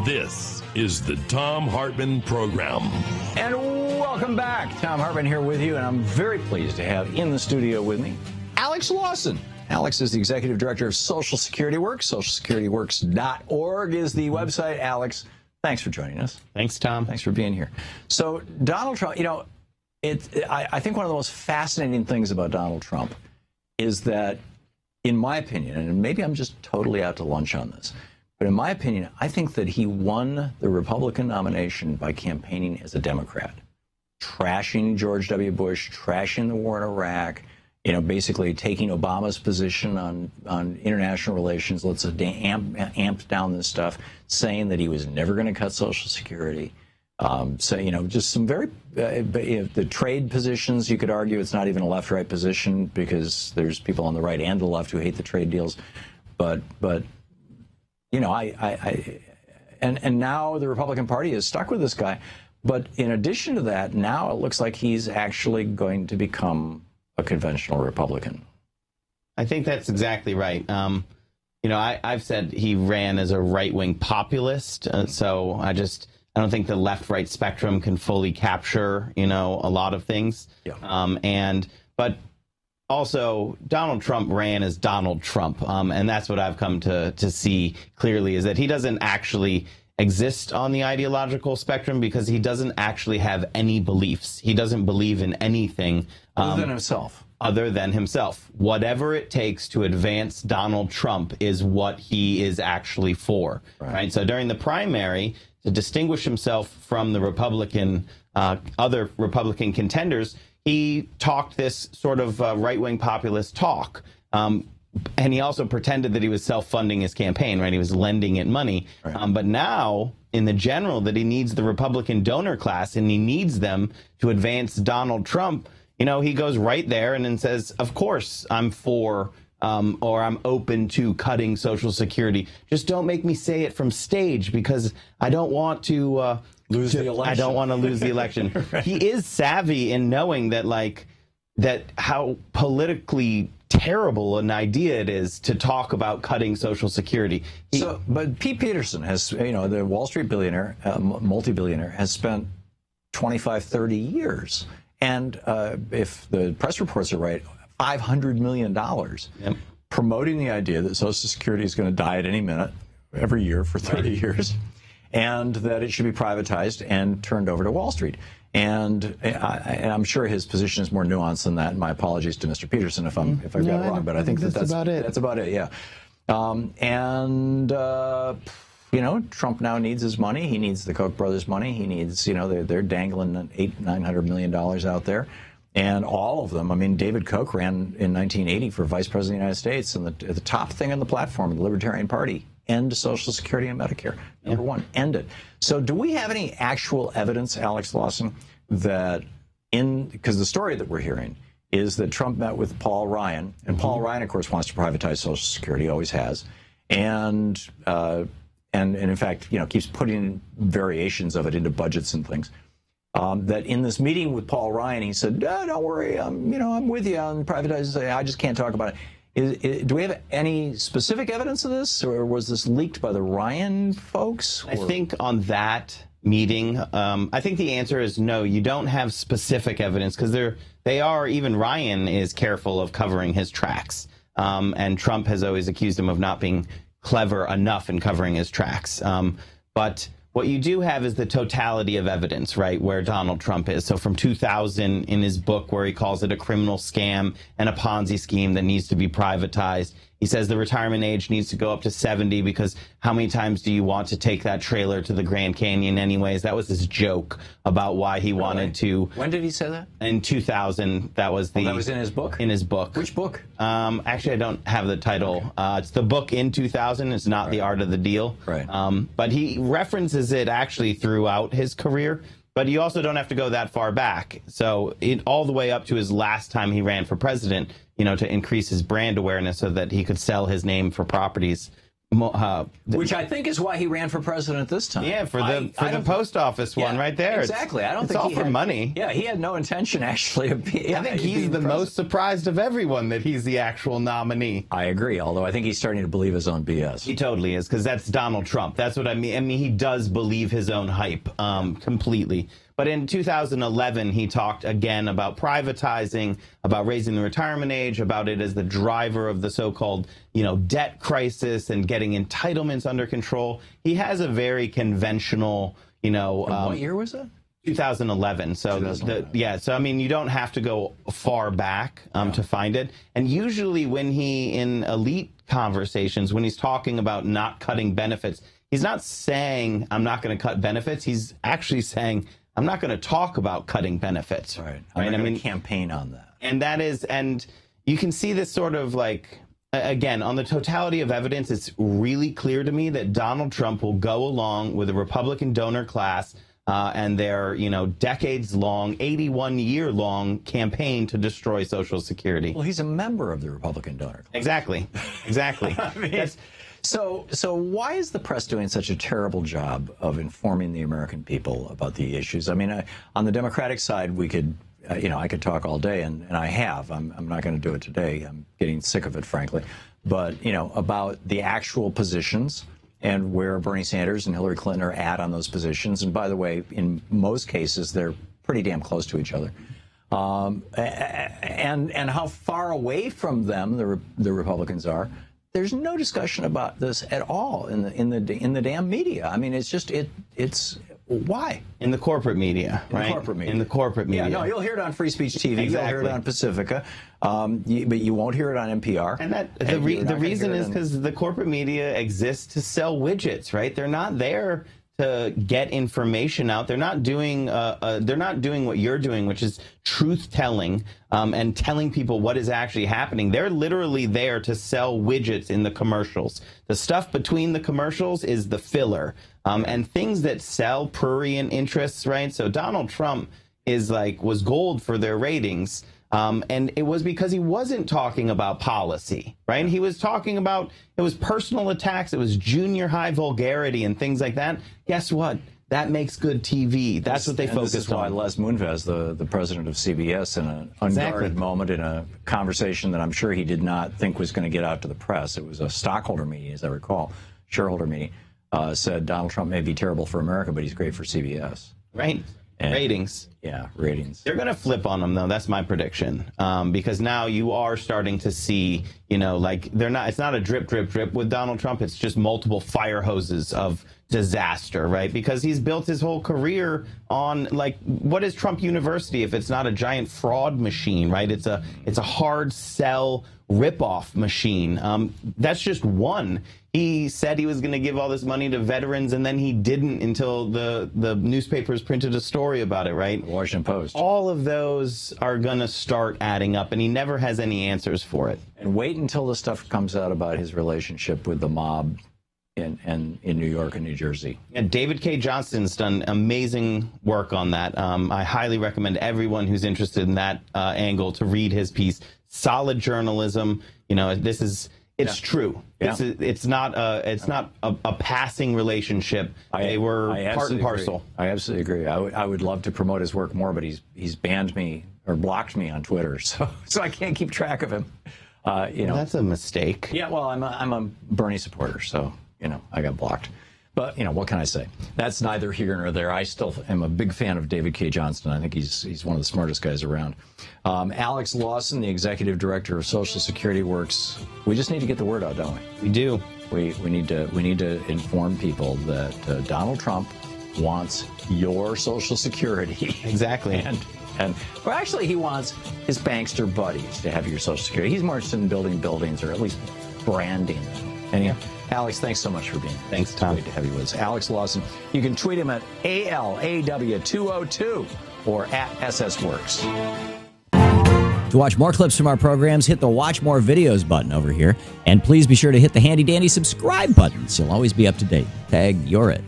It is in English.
This is the Thom Hartmann Program. And welcome back. Thom Hartmann here with you, and I'm very pleased to have in the studio with me Alex Lawson. Alex is the Executive Director of Social Security Works. SocialSecurityWorks.org is the website. Alex, thanks for joining us. Thanks, Tom. Thanks for being here. So Donald Trump, I think one of the most fascinating things about Donald Trump is that, in my opinion, and maybe I'm just totally out to lunch on this, but in my opinion, I think that he won the Republican nomination by campaigning as a Democrat, trashing George W. Bush, trashing the war in Iraq, basically taking Obama's position on international relations, let's amp down this stuff, saying that he was never going to cut Social Security. Just some very, the trade positions, you could argue it's not even a left-right position because there's people on the right and the left who hate the trade deals. But and now the Republican Party is stuck with this guy. But in addition to that, now it looks like he's actually going to become a conventional Republican. I think that's exactly right. I've said he ran as a right-wing populist, so I don't think the left-right spectrum can fully capture, a lot of things. Yeah. But also, Donald Trump ran as Donald Trump, and that's what I've come to see clearly, is that he doesn't actually exist on the ideological spectrum because he doesn't actually have any beliefs. He doesn't believe in anything other than himself. Other than himself. Whatever it takes to advance Donald Trump is what he is actually for. Right? So during the primary, to distinguish himself from the other Republican contenders, he talked this sort of right-wing populist talk. And he also pretended that he was self-funding his campaign, right? He was lending it money. Right. But now, in the general, that he needs the Republican donor class and he needs them to advance Donald Trump, he goes right there and then says, of course, I'm for or I'm open to cutting Social Security. Just don't make me say it from stage because I don't want to lose the election. I don't want to lose the election. Right. He is savvy in knowing that, that how politically terrible an idea it is to talk about cutting Social Security. But Pete Peterson has, the Wall Street billionaire, multi-billionaire, has spent 25, 30 years. And if the press reports are right, $500 million promoting the idea that Social Security is going to die at any minute, every year for 30 years, and that it should be privatized and turned over to Wall Street. And I'm sure his position is more nuanced than that. And my apologies to Mr. Peterson if I've got it wrong, but I think that's about it. That's about it. Yeah. Trump now needs his money. He needs the Koch brothers' money. He needs, they're dangling $900 million out there. And all of them, David Koch ran in 1980 for Vice President of the United States, and the top thing on the platform of the Libertarian Party, end Social Security and Medicare. Number one, end it. So do we have any actual evidence, Alex Lawson, that because the story that we're hearing is that Trump met with Paul Ryan, and Paul Ryan, of course, wants to privatize Social Security, always has, and in fact, keeps putting variations of it into budgets and things. That in this meeting with Paul Ryan, he said, "Don't worry, I'm with you on privatizing. I just can't talk about it." Do we have any specific evidence of this, or was this leaked by the Ryan folks? I think on that meeting, I think the answer is no. You don't have specific evidence because even Ryan is careful of covering his tracks, and Trump has always accused him of not being clever enough in covering his tracks. But what you do have is the totality of evidence, right, where Donald Trump is. So from 2000 in his book where he calls it a criminal scam and a Ponzi scheme that needs to be privatized, he says the retirement age needs to go up to 70 because how many times do you want to take that trailer to the Grand Canyon anyways? That was his joke about why he wanted to. When did he say that? In 2000. That was that was in his book? In his book. Which book? Actually, I don't have the title. It's the book in 2000. It's not The Art of the Deal. Right. But he references it actually throughout his career. But you also don't have to go that far back. So all the way up to his last time he ran for president, to increase his brand awareness so that he could sell his name for properties Which I think is why he ran for president this time. Yeah, for the post office one right there. Exactly. I don't it's think all for money. Yeah, he had no intention actually of being. I think he's the most surprised of everyone that he's the actual nominee. I agree. Although I think he's starting to believe his own BS. He totally is, because that's Donald Trump. That's what I mean. I mean, he does believe his own hype completely. But in 2011, he talked again about privatizing, about raising the retirement age, about it as the driver of the so-called, debt crisis and getting entitlements under control. He has a very conventional, what year was that? 2011. So 2011. So I mean, you don't have to go far back to find it. And usually when in elite conversations, when he's talking about not cutting benefits, he's not saying I'm not going to cut benefits. He's actually saying I'm not going to talk about cutting benefits. Right. I'm going to campaign on that. And you can see this sort of again, on the totality of evidence, it's really clear to me that Donald Trump will go along with the Republican donor class and their, decades-long, 81-year-long campaign to destroy Social Security. Well, he's a member of the Republican donor class. Exactly. I mean, So why is the press doing such a terrible job of informing the American people about the issues? I mean, on the Democratic side, we could, I could talk all day, and I have. I'm not going to do it today. I'm getting sick of it, frankly. But, about the actual positions and where Bernie Sanders and Hillary Clinton are at on those positions. And by the way, in most cases, they're pretty damn close to each other. And how far away from them the Republicans are. There's no discussion about this at all in the damn media. I mean, it's just it's why in the corporate media, right? In the corporate media. Yeah, no, you'll hear it on Free Speech TV. Exactly. You'll hear it on Pacifica, but you won't hear it on NPR. And the reason is because the corporate media exists to sell widgets, right? They're not there to get information out. They're not doing what you're doing, which is truth telling and telling people what is actually happening. They're literally there to sell widgets in the commercials. The stuff between the commercials is the filler and things that sell prurient interests, right? So Donald Trump was gold for their ratings. And it was because he wasn't talking about policy, right? He was talking about, it was personal attacks, it was junior high vulgarity and things like that. Guess what? That makes good TV. That's what they focus on. This is why Les Moonves, the president of CBS, in an unguarded moment in a conversation that I'm sure he did not think was going to get out to the press, it was a stockholder meeting, as I recall, shareholder meeting, said Donald Trump may be terrible for America, but he's great for CBS. Right. And ratings. Yeah, ratings. They're going to flip on them, though. That's my prediction. Because now you are starting to see, it's not a drip, drip, drip with Donald Trump. It's just multiple fire hoses of disaster, right? Because he's built his whole career on, what is Trump University if it's not a giant fraud machine, right? It's a hard sell ripoff machine. That's just one. He said he was going to give all this money to veterans, and then he didn't until the newspapers printed a story about it, right? The Washington Post. All of those are going to start adding up, and he never has any answers for it. And wait until the stuff comes out about his relationship with the mob in New York and New Jersey. And David K. Johnston's done amazing work on that. I highly recommend everyone who's interested in that angle to read his piece. Solid journalism. It's true. Yeah. It's not a passing relationship. They were part and parcel. I absolutely agree. I would love to promote his work more, but he's banned me or blocked me on Twitter, so I can't keep track of him. That's a mistake. Yeah, well, I'm a Bernie supporter, so I got blocked. But what can I say? That's neither here nor there. I still am a big fan of David K. Johnston. I think he's one of the smartest guys around. Alex Lawson, the executive director of Social Security, works. We just need to get the word out, don't we? We do. We need to inform people that Donald Trump wants your Social Security. Exactly. Well, actually, he wants his bankster buddies to have your Social Security. He's more interested in building buildings or at least branding them. Anyway, Alex, thanks so much for being here. Thanks, Tom. Great to have you with us. Alex Lawson. You can tweet him at ALAW202 or at SSWorks. To watch more clips from our programs, hit the Watch More Videos button over here. And please be sure to hit the handy-dandy subscribe button so you'll always be up to date. Tag, you're it.